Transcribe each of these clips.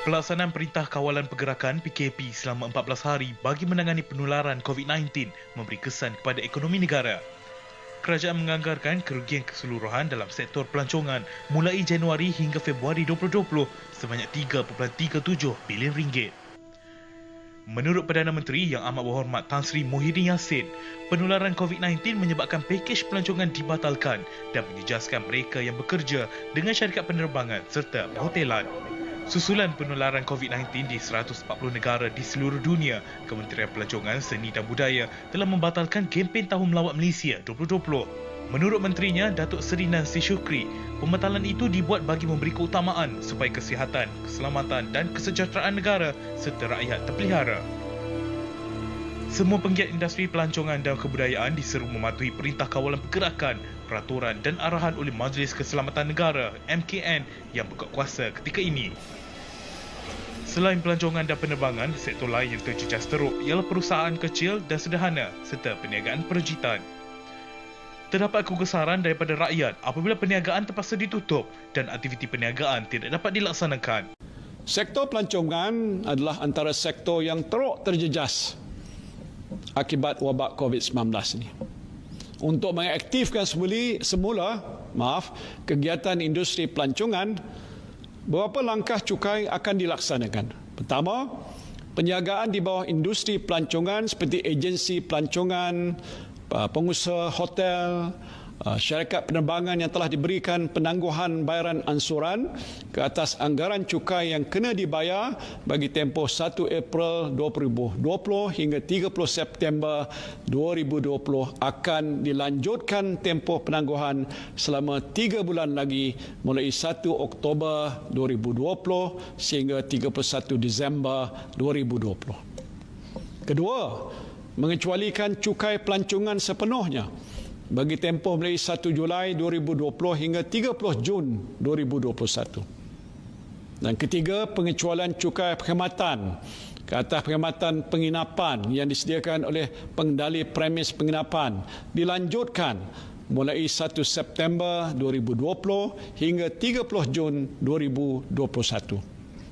Pelaksanaan Perintah Kawalan Pergerakan PKP selama 14 hari bagi menangani penularan COVID-19 memberi kesan kepada ekonomi negara. Kerajaan menganggarkan kerugian keseluruhan dalam sektor pelancongan mulai Januari hingga Februari 2020 sebanyak 3.37 bilion ringgit. Menurut Perdana Menteri Yang Amat Berhormat Tan Sri Muhyiddin Yassin, penularan COVID-19 menyebabkan pakej pelancongan dibatalkan dan menjejaskan mereka yang bekerja dengan syarikat penerbangan serta perhotelan. Susulan penularan COVID-19 di 140 negara di seluruh dunia, Kementerian Pelancongan, Seni dan Budaya telah membatalkan kempen Tahun Melawat Malaysia 2020. Menurut menterinya, Datuk Seri Nancy Shukri, pembatalan itu dibuat bagi memberi keutamaan supaya kesihatan, keselamatan dan kesejahteraan negara serta rakyat terpelihara. Semua penggiat industri pelancongan dan kebudayaan diseru mematuhi Perintah Kawalan Pergerakan, peraturan dan arahan oleh Majlis Keselamatan Negara (MKN) yang berkuasa ketika ini. Selain pelancongan dan penerbangan, sektor lain yang terjejas teruk ialah perusahaan kecil dan sederhana serta perniagaan perejitan. Terdapat kegusaran daripada rakyat apabila perniagaan terpaksa ditutup dan aktiviti perniagaan tidak dapat dilaksanakan. Sektor pelancongan adalah antara sektor yang teruk terjejas akibat wabak COVID-19 ini. Untuk mengaktifkan semula kegiatan industri pelancongan, beberapa langkah cukai akan dilaksanakan. Pertama, penjagaan di bawah industri pelancongan seperti agensi pelancongan, pengusaha hotel, syarikat penerbangan yang telah diberikan penangguhan bayaran ansuran ke atas anggaran cukai yang kena dibayar bagi tempoh 1 April 2020 hingga 30 September 2020 akan dilanjutkan tempoh penangguhan selama 3 bulan lagi mulai 1 Oktober 2020 sehingga 31 Disember 2020. Kedua, mengecualikan cukai pelancongan sepenuhnya bagi tempoh mulai 1 Julai 2020 hingga 30 Jun 2021. Dan ketiga, pengecualian cukai perkhidmatan ke atas perkhidmatan penginapan yang disediakan oleh pengendali premis penginapan dilanjutkan mulai 1 September 2020 hingga 30 Jun 2021.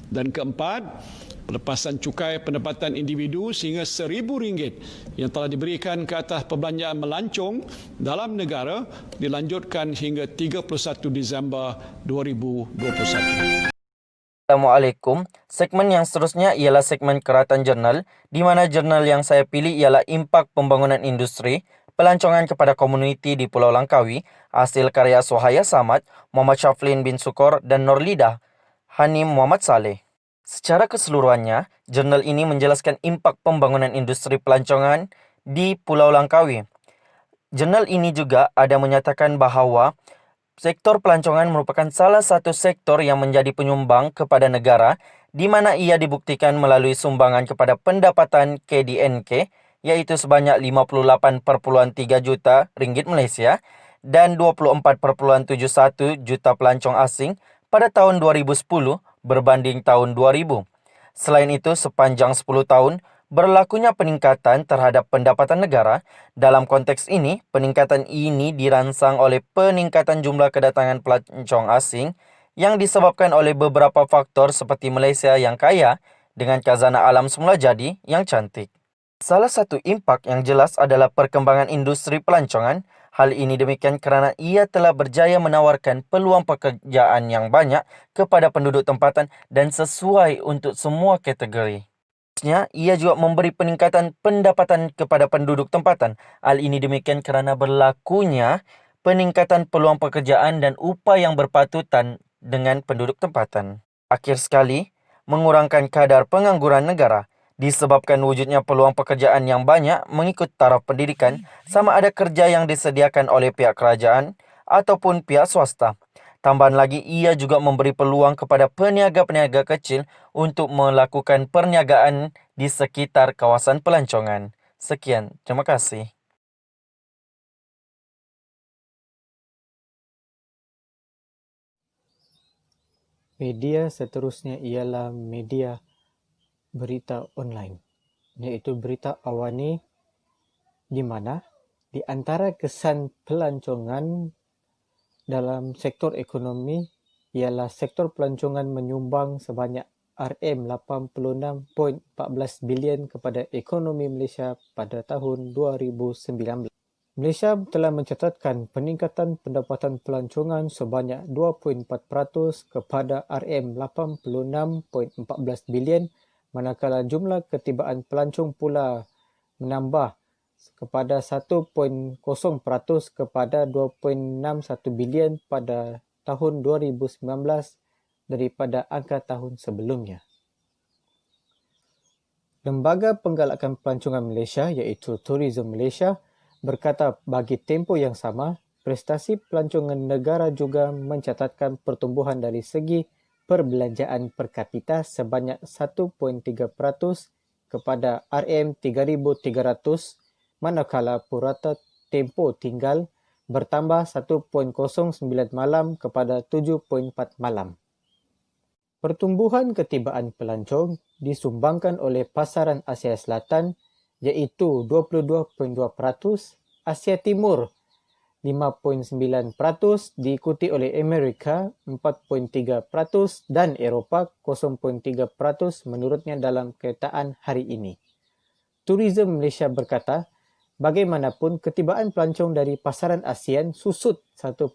Dan keempat, pelepasan cukai pendapatan individu sehingga RM1,000 yang telah diberikan ke atas perbelanjaan melancong dalam negara dilanjutkan hingga 31 Disember 2021. Assalamualaikum. Segmen yang seterusnya ialah segmen Keratan Jurnal, di mana jurnal yang saya pilih ialah Impak Pembangunan Industri, Pelancongan kepada Komuniti di Pulau Langkawi, hasil karya Suhaya Samad, Muhammad Syaflin bin Sukor dan Norlidah Hanim Muhammad Saleh. Secara keseluruhannya, jurnal ini menjelaskan impak pembangunan industri pelancongan di Pulau Langkawi. Jurnal ini juga ada menyatakan bahawa sektor pelancongan merupakan salah satu sektor yang menjadi penyumbang kepada negara, di mana ia dibuktikan melalui sumbangan kepada pendapatan KDNK, iaitu sebanyak 58.3 juta ringgit Malaysia dan 24.71 juta pelancong asing pada tahun 2010 berbanding tahun 2000. Selain itu, sepanjang 10 tahun, berlakunya peningkatan terhadap pendapatan negara. Dalam konteks ini, peningkatan ini dirangsang oleh peningkatan jumlah kedatangan pelancong asing yang disebabkan oleh beberapa faktor seperti Malaysia yang kaya dengan khazanah alam semula jadi yang cantik. Salah satu impak yang jelas adalah perkembangan industri pelancongan. Hal ini demikian kerana ia telah berjaya menawarkan peluang pekerjaan yang banyak kepada penduduk tempatan dan sesuai untuk semua kategori. Ia juga memberi peningkatan pendapatan kepada penduduk tempatan. Hal ini demikian kerana berlakunya peningkatan peluang pekerjaan dan upah yang berpatutan dengan penduduk tempatan. Akhir sekali, mengurangkan kadar pengangguran negara. Disebabkan wujudnya peluang pekerjaan yang banyak mengikut taraf pendidikan, sama ada kerja yang disediakan oleh pihak kerajaan ataupun pihak swasta. Tambahan lagi, ia juga memberi peluang kepada peniaga-peniaga kecil untuk melakukan perniagaan di sekitar kawasan pelancongan. Sekian, terima kasih. Media seterusnya ialah media berita online, iaitu berita awani, di mana di antara kesan pelancongan dalam sektor ekonomi ialah sektor pelancongan menyumbang sebanyak RM86.14 bilion kepada ekonomi Malaysia pada tahun 2019. Malaysia telah mencatatkan peningkatan pendapatan pelancongan sebanyak 2.4% kepada RM86.14 bilion, manakala jumlah ketibaan pelancong pula menambah kepada 1.0% kepada 2.61 bilion pada tahun 2019 daripada angka tahun sebelumnya. Lembaga Penggalakan Pelancongan Malaysia iaitu Tourism Malaysia berkata bagi tempoh yang sama, prestasi pelancongan negara juga mencatatkan pertumbuhan dari segi perbelanjaan per kapita sebanyak 1.3% kepada RM3,300, manakala purata tempoh tinggal bertambah 1.09 malam kepada 7.4 malam. Pertumbuhan ketibaan pelancong disumbangkan oleh pasaran Asia Selatan iaitu 22.2%, Asia Timur 5.9%, diikuti oleh Amerika 4.3% dan Eropah 0.3% menurutnya dalam kenyataan hari ini. Tourism Malaysia berkata, bagaimanapun ketibaan pelancong dari pasaran ASEAN susut 1.3%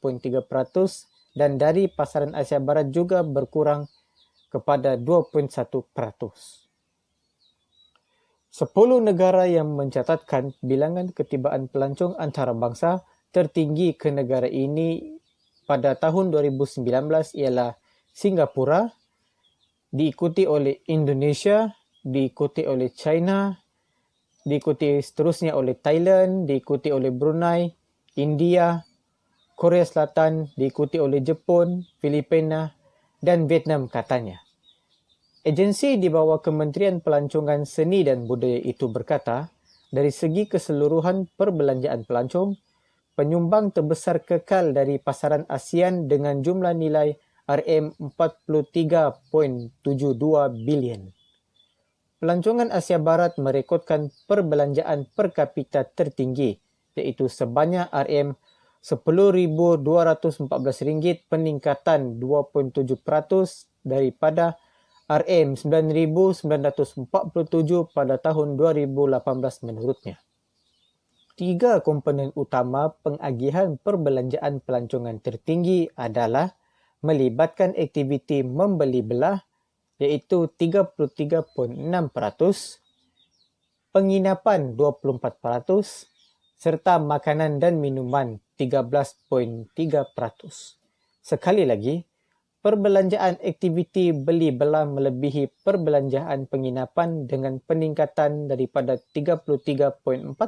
dan dari pasaran Asia Barat juga berkurang kepada 2.1%. 10 negara yang mencatatkan bilangan ketibaan pelancong antarabangsa tertinggi ke negara ini pada tahun 2019 ialah Singapura, diikuti oleh Indonesia, diikuti oleh China, diikuti seterusnya oleh Thailand, diikuti oleh Brunei, India, Korea Selatan, diikuti oleh Jepun, Filipina dan Vietnam katanya. Agensi di bawah Kementerian Pelancongan Seni dan Budaya itu berkata, dari segi keseluruhan perbelanjaan pelancong, penyumbang terbesar kekal dari pasaran ASEAN dengan jumlah nilai RM43.72 bilion. Pelancongan Asia Barat merekodkan perbelanjaan per kapita tertinggi, iaitu sebanyak RM10,214, peningkatan 2.7% daripada RM9,947 pada tahun 2018 menurutnya. 3 komponen utama pengagihan perbelanjaan pelancongan tertinggi adalah melibatkan aktiviti membeli belah iaitu 33.6%, penginapan 24%, serta makanan dan minuman 13.3%. Sekali lagi, perbelanjaan aktiviti beli belah melebihi perbelanjaan penginapan dengan peningkatan daripada 33.4%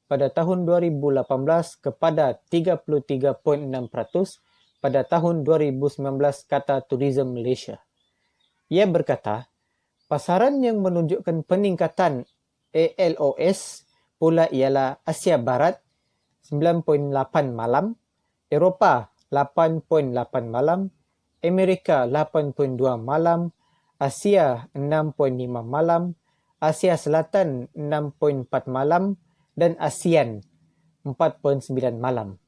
pada tahun 2018 kepada 33.6% pada tahun 2019, kata Tourism Malaysia. Ia berkata, pasaran yang menunjukkan peningkatan ALOS pula ialah Asia Barat 9.8 malam, Eropah 8.8 malam, Amerika 8.2 malam, Asia 6.5 malam, Asia Selatan 6.4 malam dan ASEAN 4.9 malam.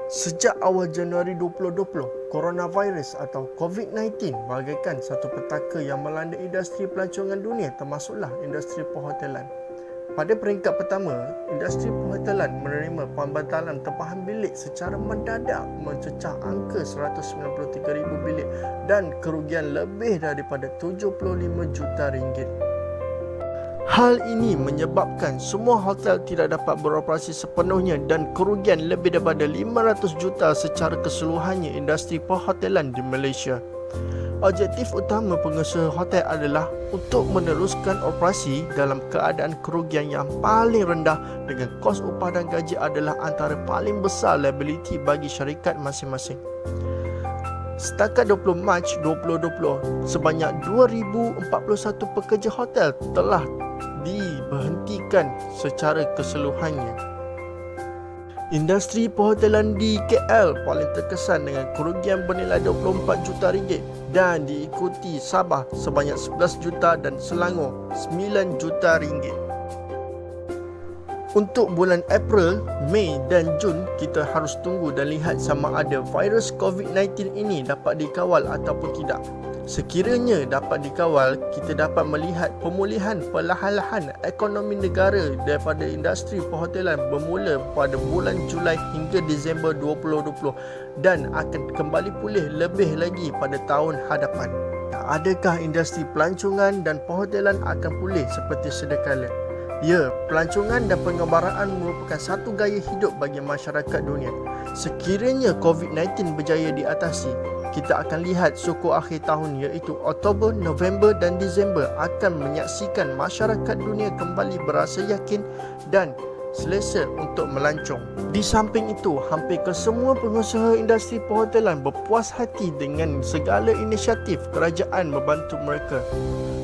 Sejak awal Januari 2020, coronavirus atau COVID-19 bagaikan satu petaka yang melanda industri pelancongan dunia termasuklah industri perhotelan. Pada peringkat pertama, industri perhotelan menerima pembatalan tempahan bilik secara mendadak mencecah angka 193,000 bilik dan kerugian lebih daripada 75 juta ringgit. Hal ini menyebabkan semua hotel tidak dapat beroperasi sepenuhnya dan kerugian lebih daripada 500 juta secara keseluruhannya industri perhotelan di Malaysia. Objektif utama pengusaha hotel adalah untuk meneruskan operasi dalam keadaan kerugian yang paling rendah dengan kos upah dan gaji adalah antara paling besar liability bagi syarikat masing-masing. Setakat 20 Mac 2020, sebanyak 2,041 pekerja hotel telah diberhentikan secara keseluruhannya. Industri perhotelan di KL paling terkesan dengan kerugian bernilai 24 juta ringgit dan diikuti Sabah sebanyak 11 juta dan Selangor 9 juta ringgit. Untuk bulan April, Mei dan Jun, kita harus tunggu dan lihat sama ada virus COVID-19 ini dapat dikawal ataupun tidak. Sekiranya dapat dikawal, kita dapat melihat pemulihan perlahan-lahan ekonomi negara daripada industri perhotelan bermula pada bulan Julai hingga Disember 2020 dan akan kembali pulih lebih lagi pada tahun hadapan. Adakah industri pelancongan dan perhotelan akan pulih seperti sedia kala? Ya, pelancongan dan pengembaraan merupakan satu gaya hidup bagi masyarakat dunia. Sekiranya COVID-19 berjaya diatasi, kita akan lihat suku akhir tahun iaitu Oktober, November dan Disember akan menyaksikan masyarakat dunia kembali berasa yakin dan selesa untuk melancong. Di samping itu, hampir kesemua pengusaha industri perhotelan berpuas hati dengan segala inisiatif kerajaan membantu mereka.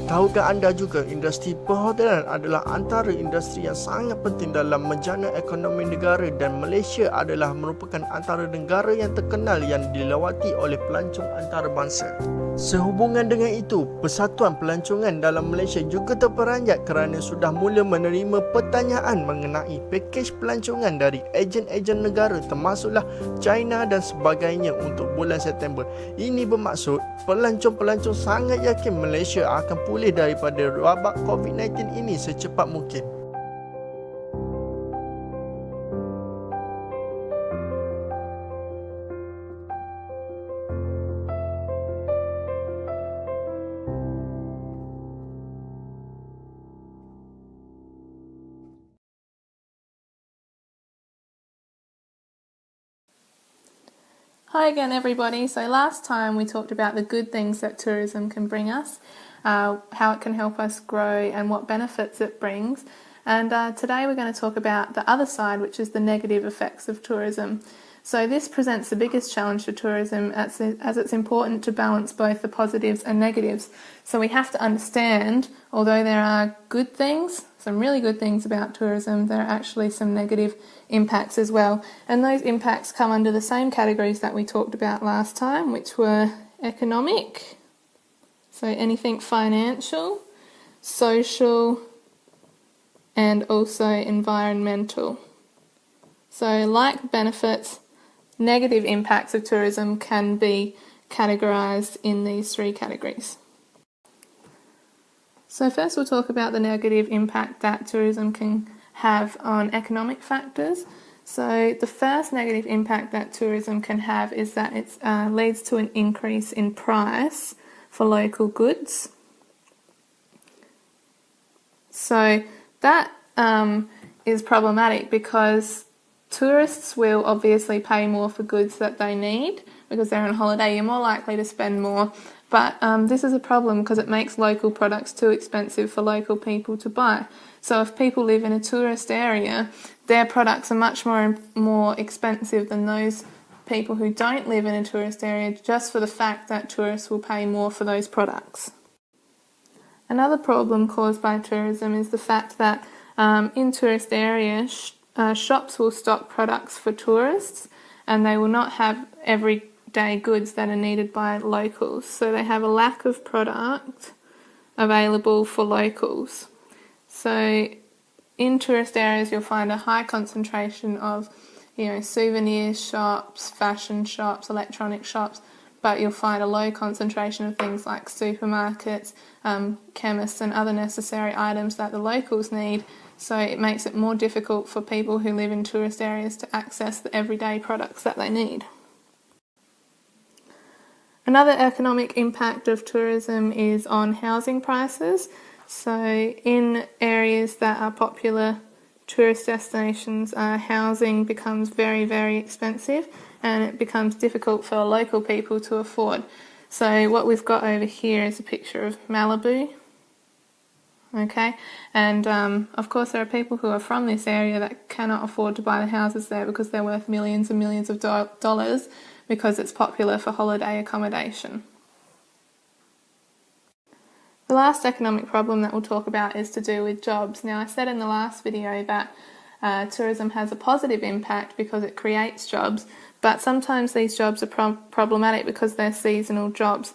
Tahukah anda juga industri perhotelan adalah antara industri yang sangat penting dalam menjana ekonomi negara dan Malaysia adalah merupakan antara negara yang terkenal yang dilawati oleh pelancong antarabangsa. Sehubungan dengan itu, Persatuan Pelancongan dalam Malaysia juga terperanjat kerana sudah mula menerima pertanyaan mengenai pakej pelancongan dari ejen-ejen negara termasuklah China dan sebagainya untuk bulan September. Ini bermaksud pelancong-pelancong sangat yakin Malaysia akan pulih daripada wabak COVID-19 ini secepat mungkin. Hi again, everybody. So last time we talked about the good things that tourism can bring us, how it can help us grow and what benefits it brings. And today we're going to talk about the other side, which is the negative effects of tourism. So this presents the biggest challenge to tourism as it's important to balance both the positives and negatives. So we have to understand, although there are good things, some really good things about tourism, there are actually some negative impacts as well. And those impacts come under the same categories that we talked about last time, which were economic, so anything financial, social, and also environmental. So like benefits, negative impacts of tourism can be categorised in these three categories. So first we'll talk about the negative impact that tourism can have on economic factors. So the first negative impact that tourism can have is that it leads to an increase in price for local goods. So that is problematic because tourists will obviously pay more for goods that they need because they're on holiday. You're more likely to spend more. But this is a problem because it makes local products too expensive for local people to buy. So if people live in a tourist area, their products are much more expensive than those people who don't live in a tourist area just for the fact that tourists will pay more for those products. Another problem caused by tourism is the fact that in tourist areas, shops will stock products for tourists and they will not have everyday goods that are needed by locals. So they have a lack of product available for locals. So in tourist areas you'll find a high concentration of souvenir shops, fashion shops, electronic shops, but you'll find a low concentration of things like supermarkets, chemists and other necessary items that the locals need. So it makes it more difficult for people who live in tourist areas to access the everyday products that they need. Another economic impact of tourism is on housing prices. So in areas that are popular tourist destinations, housing becomes very, very expensive and it becomes difficult for local people to afford. So what we've got over here is a picture of Malibu. Okay, and of course there are people who are from this area that cannot afford to buy the houses there because they're worth millions and millions of dollars because it's popular for holiday accommodation. The last economic problem that we'll talk about is to do with jobs. Now I said in the last video that tourism has a positive impact because it creates jobs, but sometimes these jobs are problematic because they're seasonal jobs.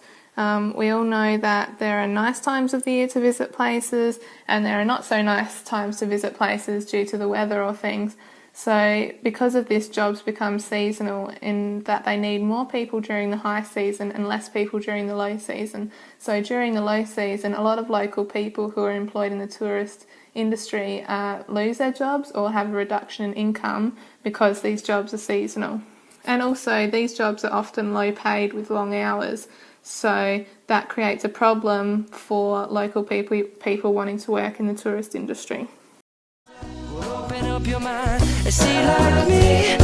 We all know that there are nice times of the year to visit places and there are not so nice times to visit places due to the weather or things. So because of this, jobs become seasonal in that they need more people during the high season and less people during the low season. So during the low season, a lot of local people who are employed in the tourist industry lose their jobs or have a reduction in income because these jobs are seasonal. And also these jobs are often low paid with long hours. So that creates a problem for local people wanting to work in the tourist industry. Open up your mind and see like me.